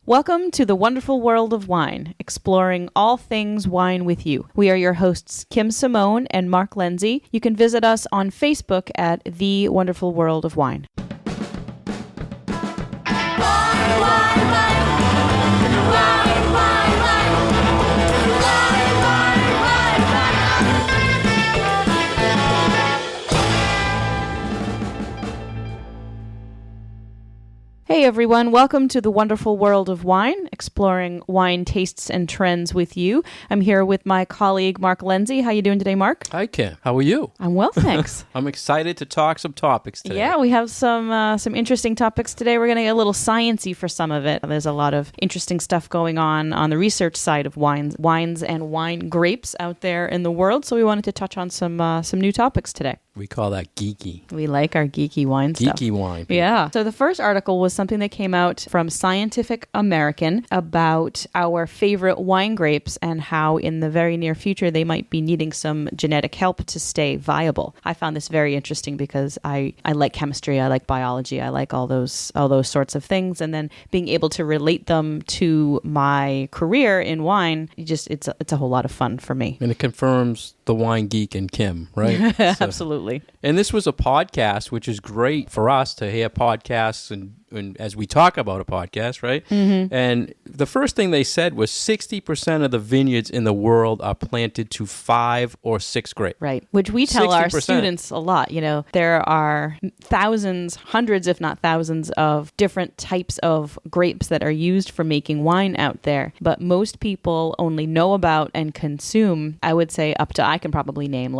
Welcome to the wonderful world of wine, exploring all things wine with you. We are your hosts, Kim Simone and Mark Lindsay. You can visit us on Facebook at The Wonderful World of Wine. Hey everyone, welcome to the wonderful world of wine, exploring wine tastes and trends with you. I'm here with my colleague, Mark Lindsay. How you doing today, Mark? Hi, Kim. How are you? I'm well, thanks. I'm excited to talk some topics today. Yeah, we have some interesting topics today. We're going to get a little sciencey for some of it. There's a lot of interesting stuff going on the research side of wines and wine grapes out there in the world. So we wanted to touch on some new topics today. We call that geeky. We like our geeky wine stuff. Geeky wine. People. Yeah. So the first article was something that came out from Scientific American about our favorite wine grapes and how in the very near future they might be needing some genetic help to stay viable. I found this very interesting because I like chemistry, I like biology, I like all those sorts of things, and then being able to relate them to my career in wine, it's a whole lot of fun for me. And it confirms the wine geek in Kim, right? So, absolutely. And this was a podcast, which is great for us to hear podcasts and as we talk about a podcast, right? Mm-hmm. And the first thing they said was 60% of the vineyards in the world are planted to 5 or 6 grapes. Right, which we tell 60%. Our students a lot. You know, there are thousands, hundreds, if not thousands, of different types of grapes that are used for making wine out there. But most people only know about and consume, I would say I can probably name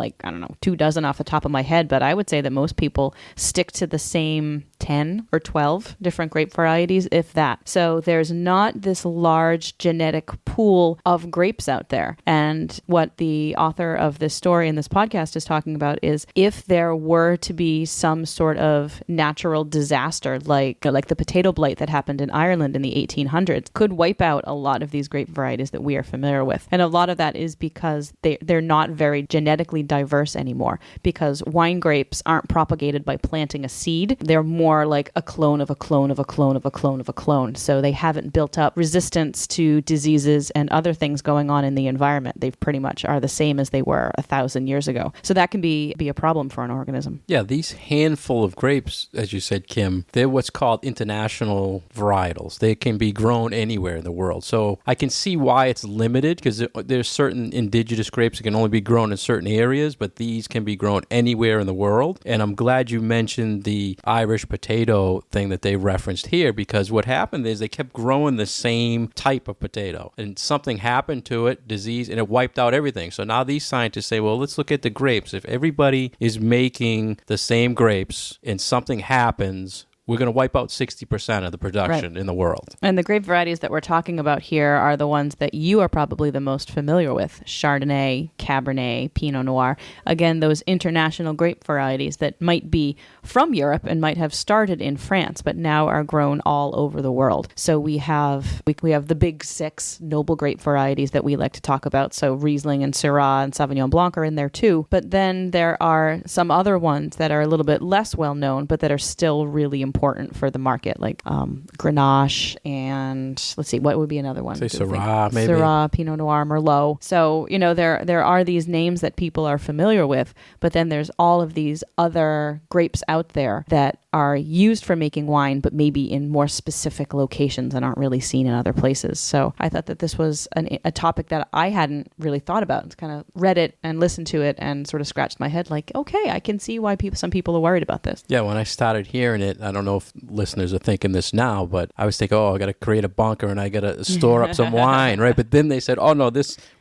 2 dozen off the top of my head, but I would say that most people stick to the same 10 or 12 different grape varieties, if that. So there's not this large genetic pool of grapes out there. And what the author of this story in this podcast is talking about is if there were to be some sort of natural disaster, like the potato blight that happened in Ireland in the 1800s, could wipe out a lot of these grape varieties that we are familiar with. And a lot of that is because they're not very genetically diverse anymore, because wine grapes aren't propagated by planting a seed. They're more like a clone of a clone of a clone of a clone of a clone. So they haven't built up resistance to diseases and other things going on in the environment. They pretty much are the same as they were 1,000 years ago. So that can be a problem for an organism. Yeah, these handful of grapes, as you said, Kim, they're what's called international varietals. They can be grown anywhere in the world. So I can see why it's limited, because there's certain indigenous grapes that can only be grown in certain areas, but these can be grown anywhere in the world. And I'm glad you mentioned the Irish potato thing that they referenced here, because what happened is they kept growing the same type of potato and something happened to it, disease, and it wiped out everything. So now these scientists say, well, let's look at the grapes. If everybody is making the same grapes and something happens, we're going to wipe out 60% of the production in the world. And the grape varieties that we're talking about here are the ones that you are probably the most familiar with: Chardonnay, Cabernet, Pinot Noir. Again, those international grape varieties that might be from Europe and might have started in France, but now are grown all over the world. So we have the big 6 noble grape varieties that we like to talk about. So Riesling and Syrah and Sauvignon Blanc are in there too. But then there are some other ones that are a little bit less well known, but that are still really important for the market, like Grenache and let's see, what would be another one? Say Syrah, maybe. Syrah, Pinot Noir, Merlot. So, there are these names that people are familiar with, but then there's all of these other grapes out there that are used for making wine, but maybe in more specific locations and aren't really seen in other places. So I thought that this was a topic that I hadn't really thought about. It's kind of read it and listened to it and sort of scratched my head like, okay, I can see why some people are worried about this. Yeah, when I started hearing it, I don't know if listeners are thinking this now, but I was thinking, I got to create a bunker and I got to store up some wine, right? But then they said, no,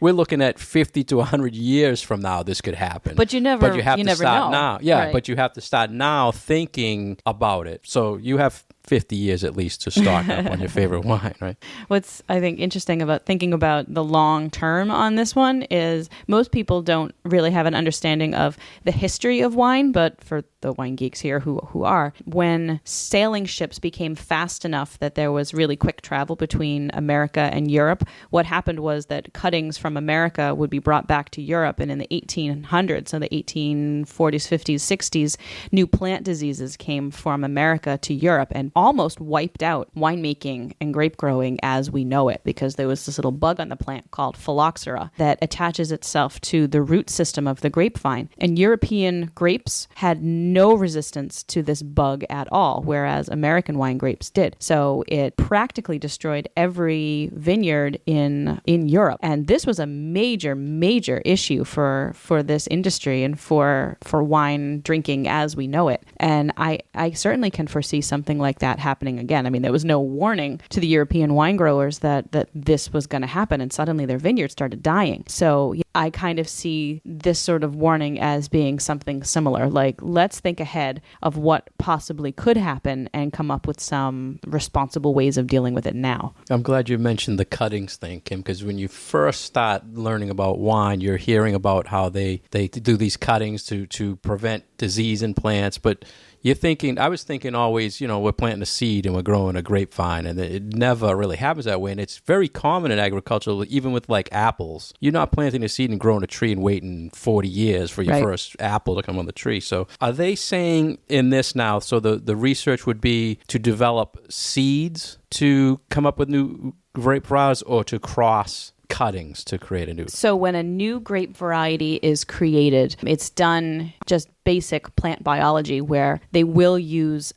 we're looking at 50 to 100 years from now, this could happen. But you have to start know. now. Yeah, right. But you have to start now thinking about it. So you have 50 years at least to stock up on your favorite wine, right? What's, I think, interesting about thinking about the long term on this one is most people don't really have an understanding of the history of wine, but for the wine geeks here who are, when sailing ships became fast enough that there was really quick travel between America and Europe, what happened was that cuttings from America would be brought back to Europe, and in the 1800s, so the 1840s, 50s, 60s, new plant diseases came from America to Europe, and almost wiped out winemaking and grape growing as we know it, because there was this little bug on the plant called phylloxera that attaches itself to the root system of the grapevine. And European grapes had no resistance to this bug at all, whereas American wine grapes did. So it practically destroyed every vineyard in Europe. And this was a major, major issue for this industry and for wine drinking as we know it. And I certainly can foresee something like that happening again. I mean, there was no warning to the European wine growers that this was going to happen, and suddenly their vineyards started dying. So I kind of see this sort of warning as being something similar. Like, let's think ahead of what possibly could happen and come up with some responsible ways of dealing with it now. I'm glad you mentioned the cuttings thing, Kim, because when you first start learning about wine, you're hearing about how they do these cuttings to prevent disease in plants, but I was thinking always, we're planting a seed and we're growing a grapevine, and it never really happens that way. And it's very common in agriculture, even with like apples. You're not planting a seed and growing a tree and waiting 40 years for your first apple to come on the tree. So are they saying in this now, so the research would be to develop seeds to come up with new grape varieties, or to cross cuttings to create a new? So when a new grape variety is created, it's done just basic plant biology, where they will use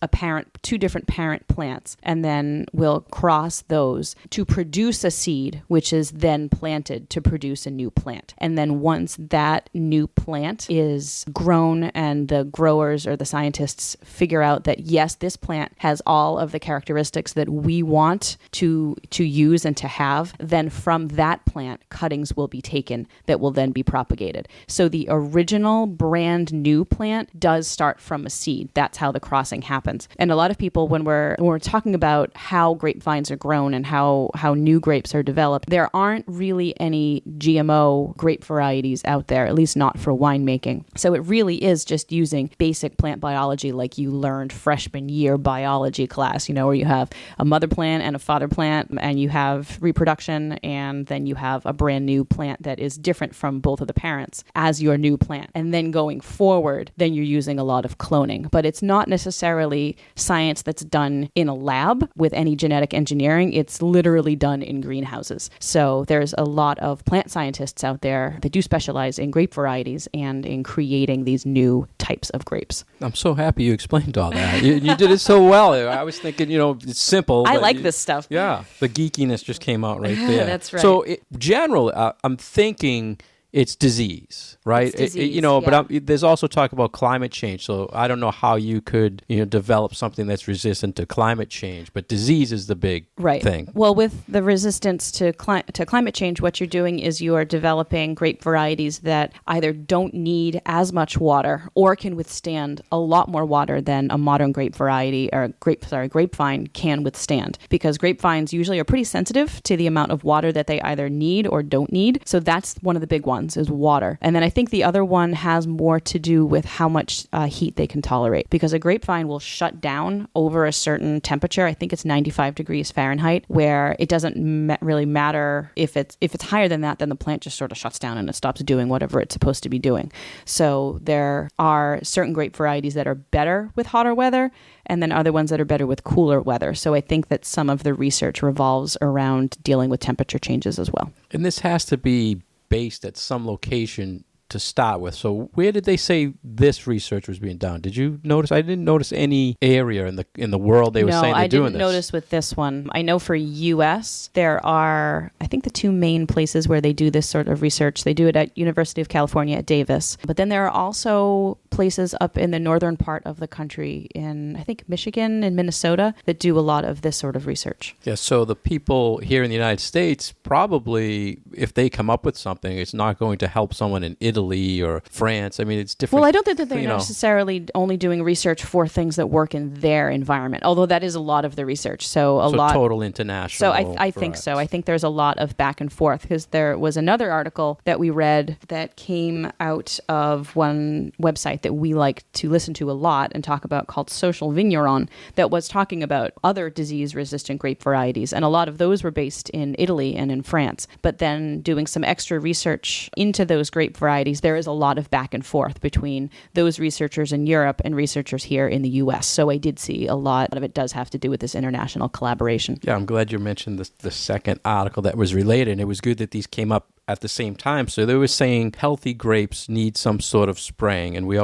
two different parent plants, and then will cross those to produce a seed, which is then planted to produce a new plant. And then once that new plant is grown and the growers or the scientists figure out that, yes, this plant has all of the characteristics that we want to use and to have, then from that plant, cuttings will be taken that will then be propagated. So the original brand new plant does start from a seed. That's how the crossing happens. And a lot of people, when we're talking about how grapevines are grown and how new grapes are developed, there aren't really any GMO grape varieties out there, at least not for winemaking. So it really is just using basic plant biology like you learned freshman year biology class, where you have a mother plant and a father plant, and you have reproduction, and then you have a brand new plant that is different from both of the parents as your new plant. And then going forward, then you're using a lot of cloning. But it's not necessarily science that's done in a lab with any genetic engineering. It's literally done in greenhouses. So there's a lot of plant scientists out there that do specialize in grape varieties and in creating these new types of grapes. I'm so happy you explained all that. You did it so well. I was thinking, it's simple. I like this stuff. Yeah. The geekiness just came out right there. That's right. So generally, I'm thinking it's disease, right? It's disease, But there's also talk about climate change. So I don't know how you could, develop something that's resistant to climate change, but disease is the big thing. Well, with the resistance to climate change, what you're doing is you are developing grape varieties that either don't need as much water or can withstand a lot more water than a modern grape variety or grapevine can withstand, because grapevines usually are pretty sensitive to the amount of water that they either need or don't need. So that's one of the big ones, is water. And then I think the other one has more to do with how much heat they can tolerate, because a grapevine will shut down over a certain temperature. I think it's 95 degrees Fahrenheit, where it doesn't really matter if it's higher than that, then the plant just sort of shuts down and it stops doing whatever it's supposed to be doing. So there are certain grape varieties that are better with hotter weather, and then other ones that are better with cooler weather. So I think that some of the research revolves around dealing with temperature changes as well. And this has to be based at some location to start with. So where did they say this research was being done? Did you notice? I didn't notice any area in the world they were saying they're doing this. No, I didn't notice with this one. I know for U.S., there are, I think, the two main places where they do this sort of research. They do it at University of California at Davis. But then there are also places up in the northern part of the country in, I think, Michigan and Minnesota that do a lot of this sort of research. Yeah, so the people here in the United States, probably, if they come up with something, it's not going to help someone in Italy or France. I mean, it's different. Well, I don't think that they're necessarily only doing research for things that work in their environment, although that is a lot of the research. So total international. So I think so. I think there's a lot of back and forth, because there was another article that we read that came out of one website that that we like to listen to a lot and talk about called Social Vigneron that was talking about other disease-resistant grape varieties. And a lot of those were based in Italy and in France. But then doing some extra research into those grape varieties, there is a lot of back and forth between those researchers in Europe and researchers here in the U.S. So I did see a lot of it does have to do with this international collaboration. Yeah, I'm glad you mentioned the second article that was related. And it was good that these came up at the same time. So they were saying healthy grapes need some sort of spraying. And I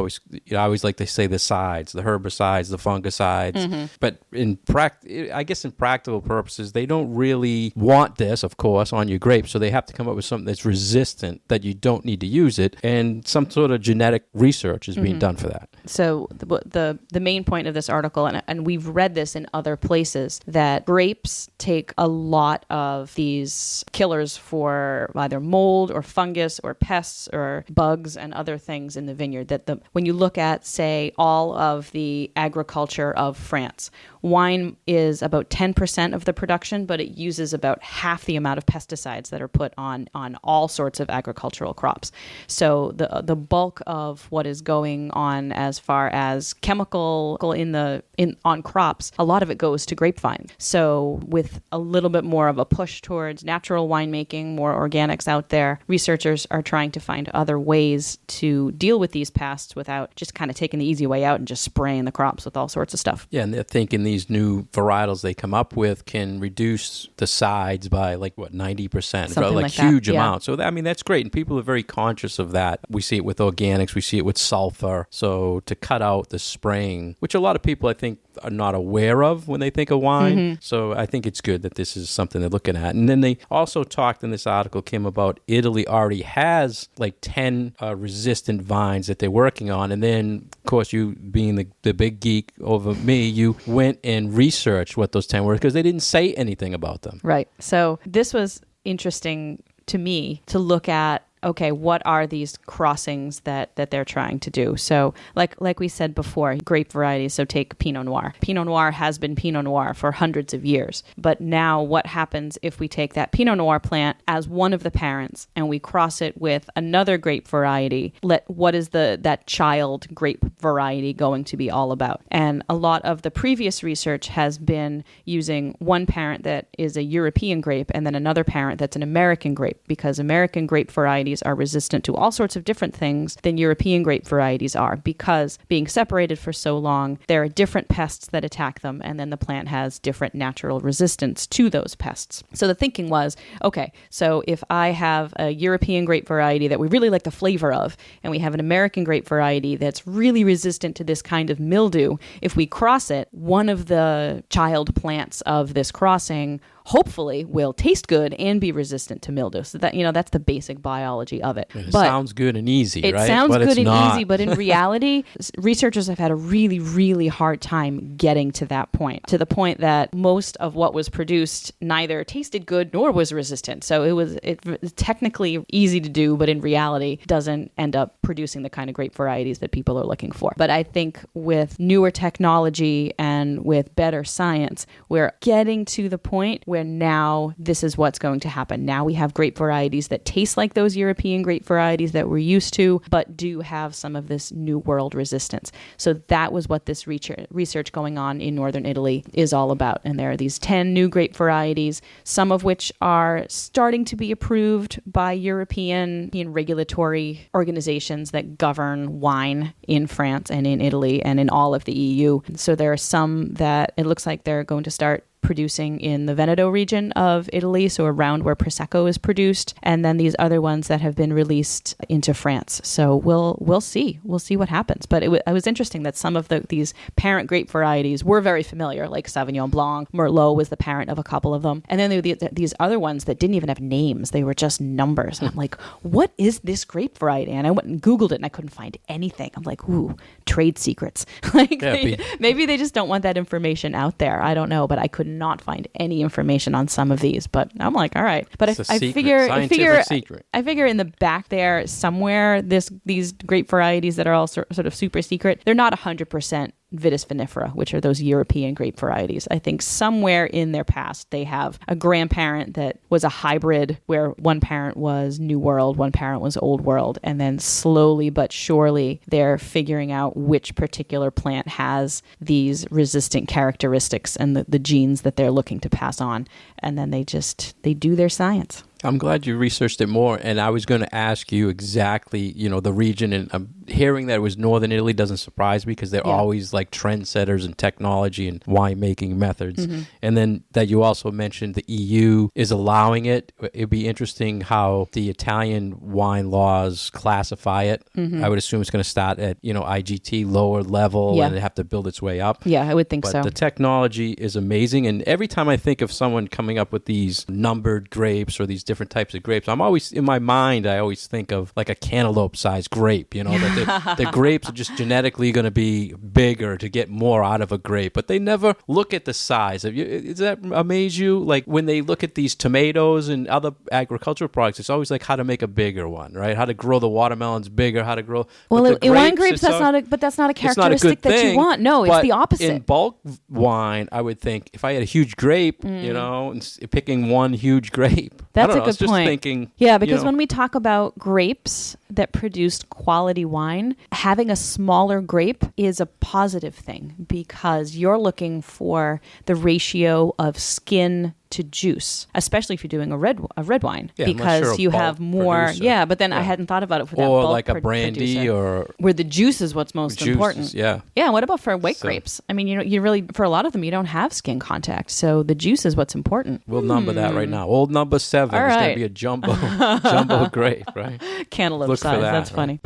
always like to say the sides, the herbicides, the fungicides. Mm-hmm. But I guess in practical purposes, they don't really want this, of course, on your grapes. So they have to come up with something that's resistant, that you don't need to use it. And some sort of genetic research is being done for that. So the main point of this article, and we've read this in other places, that grapes take a lot of these killers for either mold or fungus or pests or bugs and other things in the vineyard. That when you look at, say, all of the agriculture of France, wine is about 10% of the production, but it uses about half the amount of pesticides that are put on all sorts of agricultural crops. So the bulk of what is going on as far as chemical on crops, a lot of it goes to grapevine. So with a little bit more of a push towards natural winemaking, more organics out there, researchers are trying to find other ways to deal with these pests without just kind of taking the easy way out and just spraying the crops with all sorts of stuff. Yeah, and they're thinking these new varietals they come up with can reduce the sides by 90%, something like huge that. amount. So that's great, and people are very conscious of that. We see it with organics, we see it with sulfur. So to cut out the spraying, which a lot of people I think are not aware of when they think of wine. Mm-hmm. So I think it's good that this is something they're looking at. And then they also talked in this article, Kim, about Italy already has 10 resistant vines that they're working on. And then, of course, you being the big geek over me, you went and researched what those 10 were because they didn't say anything about them. Right. So this was interesting to me to look at, okay, what are these crossings that they're trying to do? So like we said before, grape varieties, so take Pinot Noir. Pinot Noir has been Pinot Noir for hundreds of years. But now what happens if we take that Pinot Noir plant as one of the parents and we cross it with another grape variety? What is that child grape variety going to be all about? And a lot of the previous research has been using one parent that is a European grape and then another parent that's an American grape, because American grape varieties are resistant to all sorts of different things than European grape varieties are, because being separated for so long, there are different pests that attack them, and then the plant has different natural resistance to those pests. So the thinking was, okay, so if I have a European grape variety that we really like the flavor of, and we have an American grape variety that's really resistant to this kind of mildew, if we cross it, one of the child plants of this crossing hopefully will taste good and be resistant to mildew. So that, that's the basic biology of it. It sounds good and easy, right? It sounds good and easy, but in reality, researchers have had a really, really hard time getting to that point, to the point that most of what was produced neither tasted good nor was resistant. So it was technically easy to do, but in reality doesn't end up producing the kind of grape varieties that people are looking for. But I think with newer technology and with better science, we're getting to the point where now this is what's going to happen. Now we have grape varieties that taste like those European grape varieties that we're used to, but do have some of this new world resistance. So that was what this research going on in northern Italy is all about. And there are these 10 new grape varieties, some of which are starting to be approved by European regulatory organizations that govern wine in France and in Italy and in all of the EU. So there are some that it looks like they're going to start producing in the Veneto region of Italy, so around where Prosecco is produced, and then these other ones that have been released into France. So we'll see what happens. But it was interesting that some of these parent grape varieties were very familiar, like Sauvignon Blanc. Merlot was the parent of a couple of them, and then there were these other ones that didn't even have names; they were just numbers. And I'm like, what is this grape variety? And I went and Googled it, and I couldn't find anything. I'm like, ooh, trade secrets. Maybe they just don't want that information out there. I don't know, but I could not find any information on some of these. But I'm like, all right. But I figure in the back there somewhere, these grape varieties that are all sort of super secret, they're not 100% Vitis vinifera, which are those European grape varieties. I think somewhere in their past, they have a grandparent that was a hybrid where one parent was New World, one parent was Old World, and then slowly but surely they're figuring out which particular plant has these resistant characteristics and the genes that they're looking to pass on. And then they do their science. I'm glad you researched it more, and I was going to ask you exactly, the region, and hearing that it was Northern Italy doesn't surprise me because they're always like trendsetters in technology and winemaking methods. Mm-hmm. And then that you also mentioned the EU is allowing it. It'd be interesting how the Italian wine laws classify it. Mm-hmm. I would assume it's going to start at, IGT lower level and have to build its way up. Yeah, I would think so. But the technology is amazing, and every time I think of someone coming up with these numbered grapes or these different types of grapes, I'm always, in my mind, I always think of like a cantaloupe-sized grape, that the grapes are just genetically going to be bigger to get more out of a grape, but they never look at the size. Does that amaze you? Like when they look at these tomatoes and other agricultural products, it's always like how to make a bigger one, right? How to grow the watermelons bigger, how to grow... Well, in wine grapes, that's not a characteristic that you want. No, it's the opposite. In bulk wine, I would think if I had a huge grape, and picking one huge grape. That's a good point. Thinking, because when we talk about grapes that produced quality wine, having a smaller grape is a positive thing because you're looking for the ratio of skin to juice, especially if you're doing a red wine, because you have more. Producer. Yeah, but then I hadn't thought about it for that. Or bulk like a brandy, producer, or where the juice is what's most important. Yeah. Yeah. What about for white grapes? I mean, you really, for a lot of them, you don't have skin contact, so the juice is what's important. We'll number that right now. Old number 7 is going to be a jumbo grape, right? Cantaloupe size. That's funny.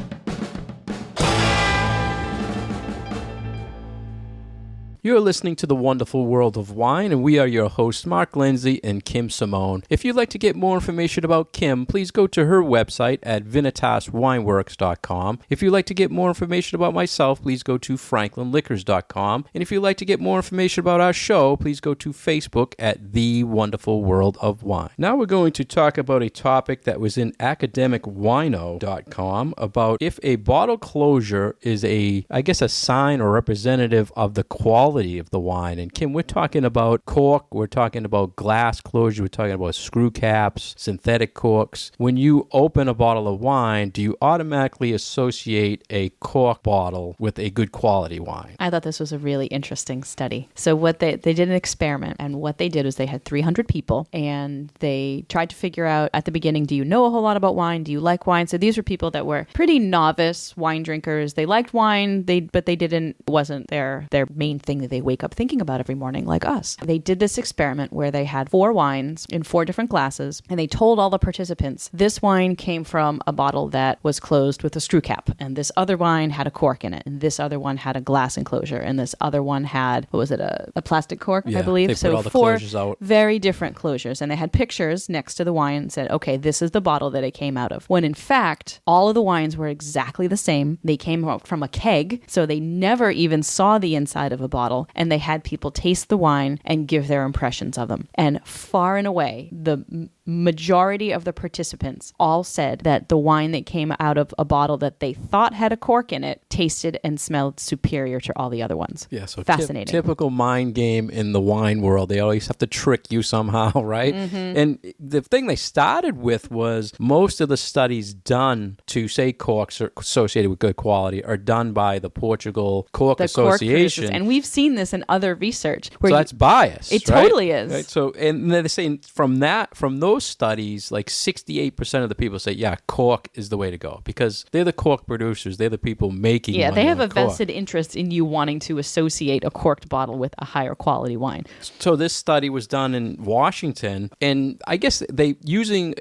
You're listening to The Wonderful World of Wine, and we are your hosts, Mark Lindsay and Kim Simone. If you'd like to get more information about Kim, please go to her website at vinitaswineworks.com. If you'd like to get more information about myself, please go to franklinliquors.com. And if you'd like to get more information about our show, please go to Facebook at The Wonderful World of Wine. Now we're going to talk about a topic that was in academicwino.com about if a bottle closure is a sign or representative of the quality of the wine. And Kim, we're talking about cork, we're talking about glass closure, we're talking about screw caps, synthetic corks. When you open a bottle of wine, do you automatically associate a cork bottle with a good quality wine? I thought this was a really interesting study. So what they did an experiment, and what they did is they had 300 people, and they tried to figure out at the beginning, do you know a whole lot about wine? Do you like wine? So these were people that were pretty novice wine drinkers. They liked wine, but it wasn't their main thing that they wake up thinking about every morning, like us. They did this experiment where they had 4 wines in 4 different glasses, and they told all the participants, this wine came from a bottle that was closed with a screw cap, and this other wine had a cork in it, and this other one had a glass enclosure, and this other one had, a plastic cork, I believe. They put all the 4 closures out. Very different closures, and they had pictures next to the wine and said, okay, this is the bottle that it came out of. When in fact, all of the wines were exactly the same. They came out from a keg, so they never even saw the inside of a bottle, and they had people taste the wine and give their impressions of them. And far and away, the majority of the participants all said that the wine that came out of a bottle that they thought had a cork in it tasted and smelled superior to all the other ones. Yeah, so fascinating. Typical mind game in the wine world. They always have to trick you somehow, right? Mm-hmm. And the thing they started with was most of the studies done to say corks are associated with good quality are done by the Portugal Cork Association. And we've seen this in other research. So that's biased. It right? Totally is. Right? So, and they're saying from those studies, like 68% of the people say, yeah, cork is the way to go because they're the cork producers. They're the people making money. Yeah, they have a cork. vested interest in you wanting to associate a corked bottle with a higher quality wine. So this study was done in Washington, and I guess they using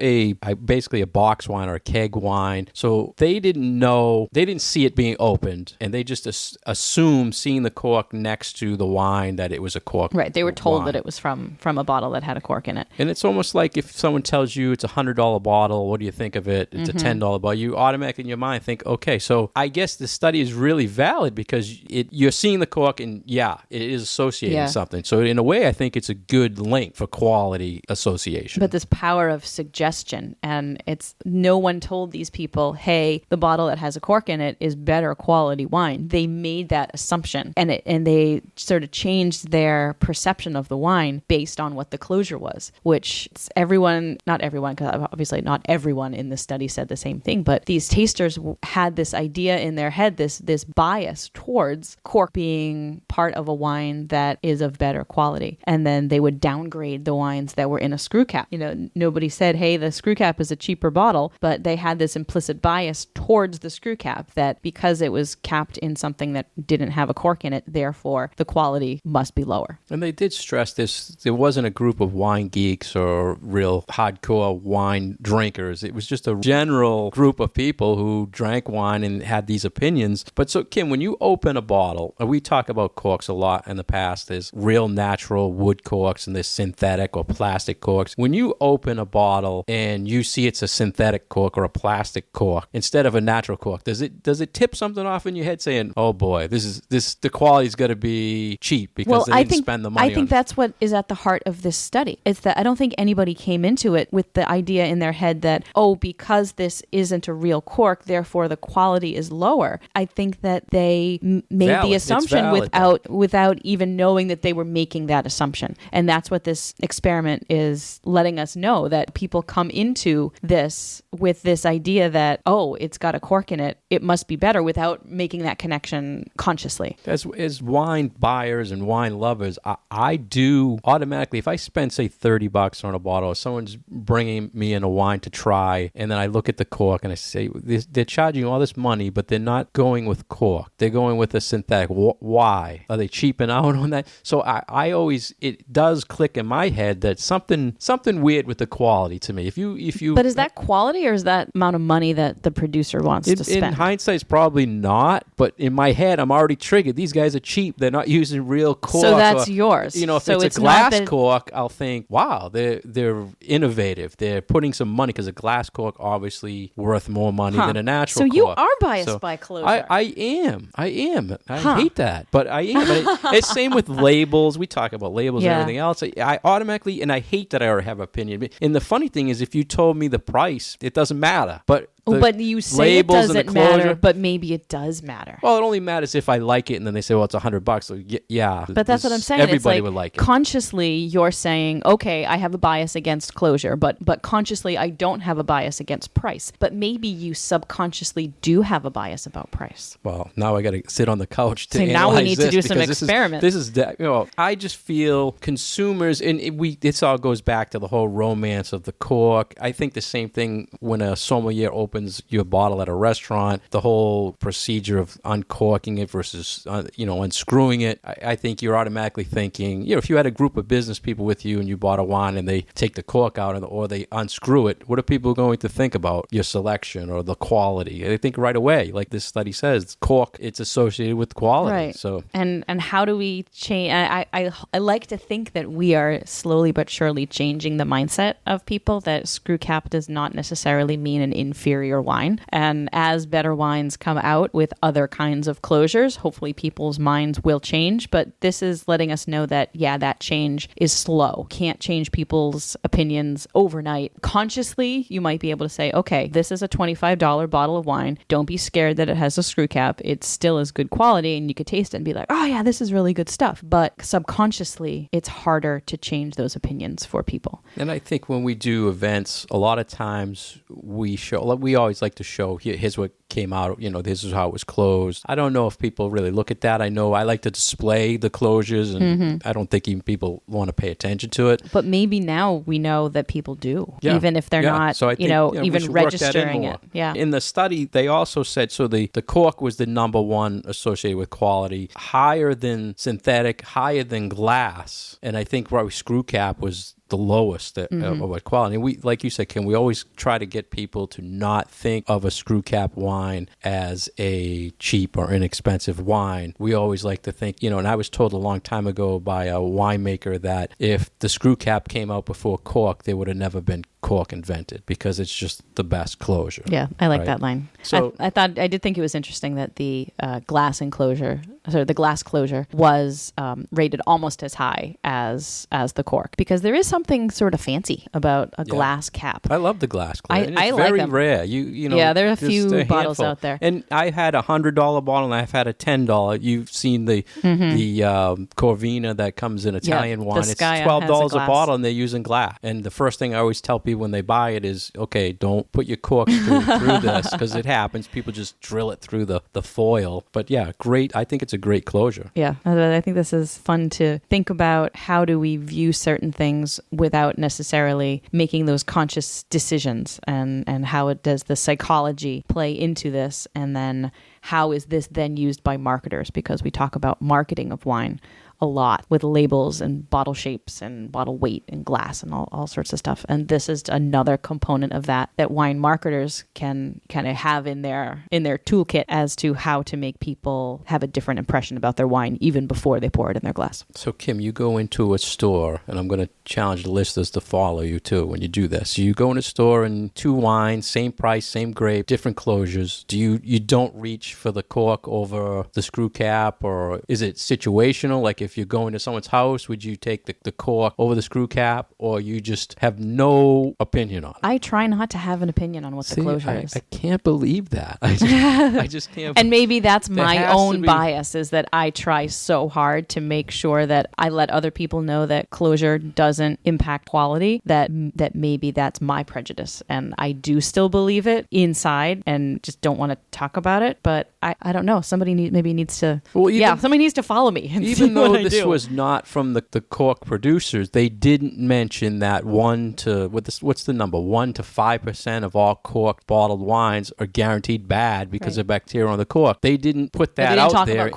basically a box wine or a keg wine. So they didn't see it being opened, and they just assumed seeing the cork next to the wine that it was a cork. Right, they were told that it was from a bottle that had a cork in it. And it's almost like if someone tells you it's $100 bottle, what do you think of it? It's a $10 bottle. You automatically in your mind think, okay, so I guess the study is really valid because you're seeing the cork and it is associating something. So in a way, I think it's a good link for quality association. But this power of suggestion, and it's no one told these people, hey, the bottle that has a cork in it is better quality wine. They made that assumption, and they sort of changed their perception of the wine based on what the closure was, which not everyone, because obviously not everyone in the study said the same thing, but these tasters had this idea in their head, this bias towards cork being part of a wine that is of better quality. And then they would downgrade the wines that were in a screw cap. Nobody said, hey, the screw cap is a cheaper bottle, but they had this implicit bias towards the screw cap that because it was capped in something that didn't have a cork in it, therefore the quality must be lower. And they did stress this. There wasn't a group of wine geeks or real hardcore wine drinkers. It was just a general group of people who drank wine and had these opinions. But so, Kim, when you open a bottle, and we talk about corks a lot in the past, there's real natural wood corks and there's synthetic or plastic corks. When you open a bottle and you see it's a synthetic cork or a plastic cork instead of a natural cork, does it tip something off in your head saying, oh boy, the quality's got to be cheap because they didn't spend the money I think that's what is at the heart of this study. It's that I don't think anybody came into it with the idea in their head that, because this isn't a real cork, therefore the quality is lower. I think that they made the assumption without even knowing that they were making that assumption. And that's what this experiment is letting us know, that people come into this with this idea that, it's got a cork in it, it must be better, without making that connection consciously. As wine buyers and wine lovers, I do automatically, if I spend, say, $30 on a bottle, or someone's bringing me in a wine to try, and then I look at the cork and I say, they're charging all this money, but they're not going with cork. They're going with a synthetic. Why? Are they cheaping out on that? So I always, it does click in my head that something weird with the quality to me. If you But is that quality, or is that amount of money that the producer wants to spend? In hindsight, it's probably not, but in my head, I'm already triggered. These guys are cheap. They're not using real cork. So that's yours. If it's a glass cork, I'll think, wow, they're innovative. They're putting some money, because a glass cork obviously worth more money than a natural cork. So you are biased by closure. I am. I hate that, but I am. But it's same with labels. We talk about labels and everything else. I automatically, and I hate that I already have an opinion. And the funny thing is, if you told me the price, it doesn't matter. But you say it doesn't matter, but maybe it does matter. Well, it only matters if I like it, and then they say, well, it's $100. So yeah. But that's what I'm saying. Everybody would like it. Consciously, you're saying, okay, I have a bias against closure, but consciously, I don't have a bias against price. But maybe you subconsciously do have a bias about price. Well, now I got to sit on the couch to analyze now we need this, to do some experiments. This is I just feel consumers, and this all goes back to the whole romance of the cork. I think the same thing when a sommelier opens your bottle at a restaurant, the whole procedure of uncorking it versus unscrewing it. I think you're automatically thinking, if you had a group of business people with you and you bought a wine and they take the cork out or they unscrew it, what are people going to think about your selection or the quality? They think right away, like this study says, cork, it's associated with quality. Right. So and how do we change? I like to think that we are slowly but surely changing the mindset of people, that screw cap does not necessarily mean an inferior wine. And as better wines come out with other kinds of closures, hopefully people's minds will change. But this is letting us know that, that change is slow. Can't change people's opinions overnight. Consciously, you might be able to say, okay, this is a $25 bottle of wine. Don't be scared that it has a screw cap. It still is good quality, and you could taste it and be like, oh yeah, this is really good stuff. But subconsciously, it's harder to change those opinions for people. And I think when we do events, a lot of times we always like to show, here's what came out, this is how it was closed. I don't know if people really look at that. I know I like to display the closures, and I don't think even people want to pay attention to it. But maybe now we know that people do, even if they're not, so I think, even registering it. Yeah. In the study, they also said, so the cork was the number one associated with quality, higher than synthetic, higher than glass. And I think screw cap was the lowest of quality. And we, like you said, Kim, we always try to get people to not think of a screw cap wine wine as a cheap or inexpensive wine, we always like to think, and I was told a long time ago by a winemaker that if the screw cap came out before cork, there would have never been cork invented because it's just the best closure. Yeah, I like that line. So I did think it was interesting that the glass closure was rated almost as high as the cork, because there is something sort of fancy about a glass cap. I love the glass closure. I it's like very them. rare. You know, yeah, there are a few bottles out there. And I had a $100 bottle and I've had a $10. You've seen the Corvina that comes in Italian wine. It's $12 a bottle and they're using glass. And the first thing I always tell people when they buy it is, okay, don't put your corkscrew through this, because it happens. People just drill it through the foil. But yeah, great. I think it's a great closure. Yeah, I think this is fun to think about. How do we view certain things without necessarily making those conscious decisions, and how does the psychology play into this, and then how is this then used by marketers, because we talk about marketing of wine a lot with labels and bottle shapes and bottle weight and glass and all sorts of stuff. And this is another component of that wine marketers can kind of have in their toolkit as to how to make people have a different impression about their wine even before they pour it in their glass. So Kim, you go into a store, and I'm going to challenge the listeners to follow you too when you do this. So you go in a store and 2 wines, same price, same grape, different closures. Do you don't reach for the cork over the screw cap, or is it situational? Like if you're going to someone's house, would you take the cork over the screw cap, or you just have no opinion on it? I try not to have an opinion on what the closure is. I can't believe that. I just can't. And maybe that's my own bias, is that I try so hard to make sure that I let other people know that closure doesn't impact quality, that maybe that's my prejudice. And I do still believe it inside and just don't want to talk about it. But I don't know. Somebody needs to... somebody needs to follow me. Even though this was not from the cork producers, they didn't mention that 1 to 5% of all corked bottled wines are guaranteed bad because of bacteria on the cork. They didn't put that out there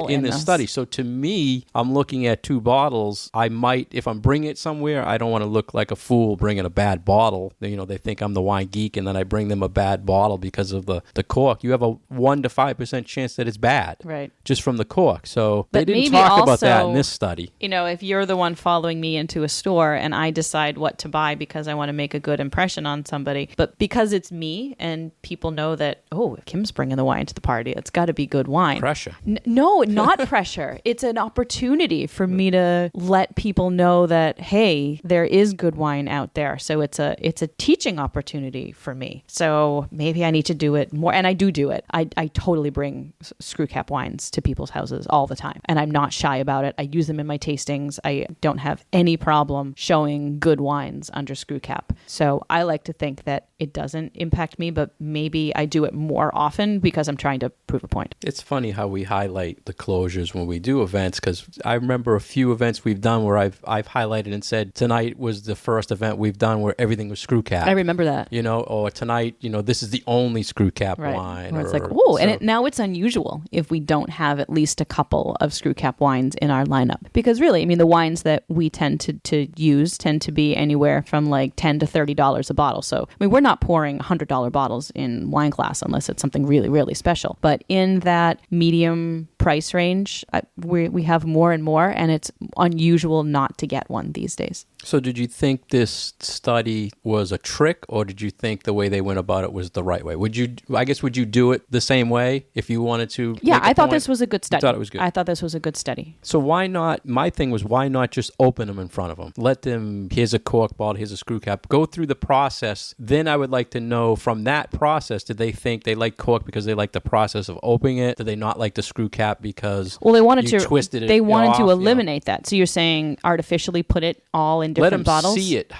in this study. So to me, I'm looking at 2 bottles. I might, if I'm bringing it somewhere, I don't want to look like a fool bringing a bad bottle. They think I'm the wine geek, and then I bring them a bad bottle because of the cork. You have a 1 to 5% chance that it's bad, right? Just from the cork. So they didn't talk about that in this study. If you're the one following me into a store and I decide what to buy because I want to make a good impression on somebody, but because it's me and people know that, oh, Kim's bringing the wine to the party, it's got to be good wine. Pressure. No, not pressure. It's an opportunity for me to let people know that, hey, there is good wine out there. So it's a teaching opportunity for me. So maybe I need to do it more. And I do it. I totally bring screw cap wines to people's houses all the time. And I'm not shy about it. I use them in my tastings. I don't have any problem showing good wines under screw cap. So I like to think that it doesn't impact me, but maybe I do it more often because I'm trying to prove a point. It's funny how we highlight the closures when we do events, because I remember a few events we've done where I've highlighted and said, tonight was the first event we've done where everything was screw cap. I remember that. Or tonight, this is the only screw cap wine. It's like, oh, and now it's unusual if we don't have at least a couple of screw cap wines in our lineup. Because really, the wines that we tend to use tend to be anywhere from like $10 to $30 a bottle. So, we're not pouring $100 bottles in wine glass unless it's something really, really special. But in that medium price range, we have more and more, and it's unusual not to get one these days. So did you think this study was a trick, or did you think the way they went about it was the right way? Would you do it the same way if you wanted to? Yeah, I thought this was a good study. You thought it was good. I thought this was a good study. So why not? My thing was, why not just open them in front of them? Let them, here's a cork bottle, here's a screw cap. Go through the process. Then I would like to know from that process, did they think they like cork because they like the process of opening it? Did they not like the screw cap because they wanted you twisted it? They wanted to eliminate that. So you're saying artificially put it all in different bottles? Let them see it,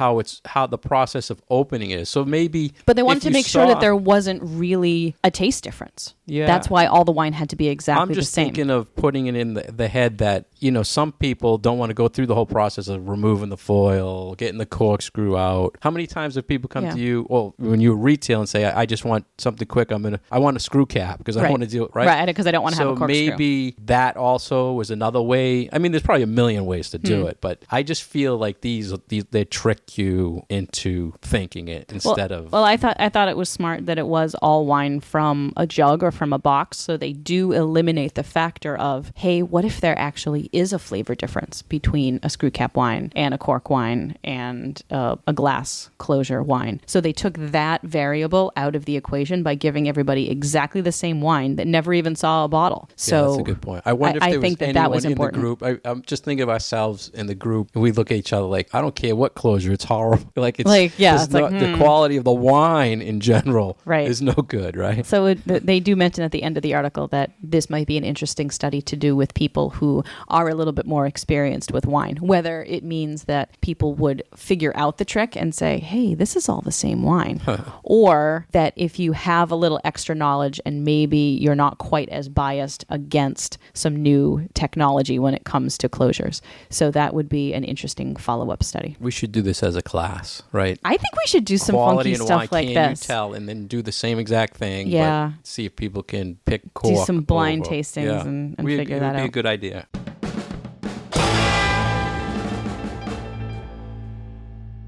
how the process of opening it is. So maybe... But they wanted to make sure that there wasn't really a taste difference. Yeah. That's why all the wine had to be exactly the same. I'm just thinking of putting it in the head that, some people don't want to go through the whole process of removing the foil, getting the corkscrew out. How many times have people come to you, when you're retail and say, I just want something quick, I want a screw cap because I want to do it, right? Right, because I don't want to have a corkscrew. maybe that also was another way. I mean, there's probably a million ways to do it, but I just feel like these they trick you into thinking it instead of. Well, I thought it was smart that it was all wine from a jug or from a box, so they do eliminate the factor of, hey, what if there actually is a flavor difference between a screw cap wine and a cork wine and a glass closure wine? So they took that variable out of the equation by giving everybody exactly the same wine that never even saw a bottle. So yeah, that's a good point. I wonder if there was anyone was in important. the group. I'm just thinking of ourselves in the group, and we look at each other like, I don't care what closure, it's horrible. The quality of the wine in general is no good, right? So they do mention at the end of the article that this might be an interesting study to do with people who are a little bit more experienced with wine, whether it means that people would figure out the trick and say, hey, this is all the same wine, or that if you have a little extra knowledge and maybe you're not quite as biased against some new technology when it comes to closures. So that would be an interesting follow-up study. We should do this as a class, right? I think we should do some quality funky stuff like can this. You tell, and then do the same exact thing. Yeah. But see if people can pick cork. Do some blind tastings and figure that out. It would be a good idea.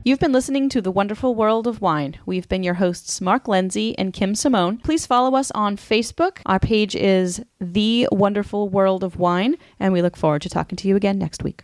You've been listening to The Wonderful World of Wine. We've been your hosts, Mark Lindsay and Kim Simone. Please follow us on Facebook. Our page is The Wonderful World of Wine, and we look forward to talking to you again next week.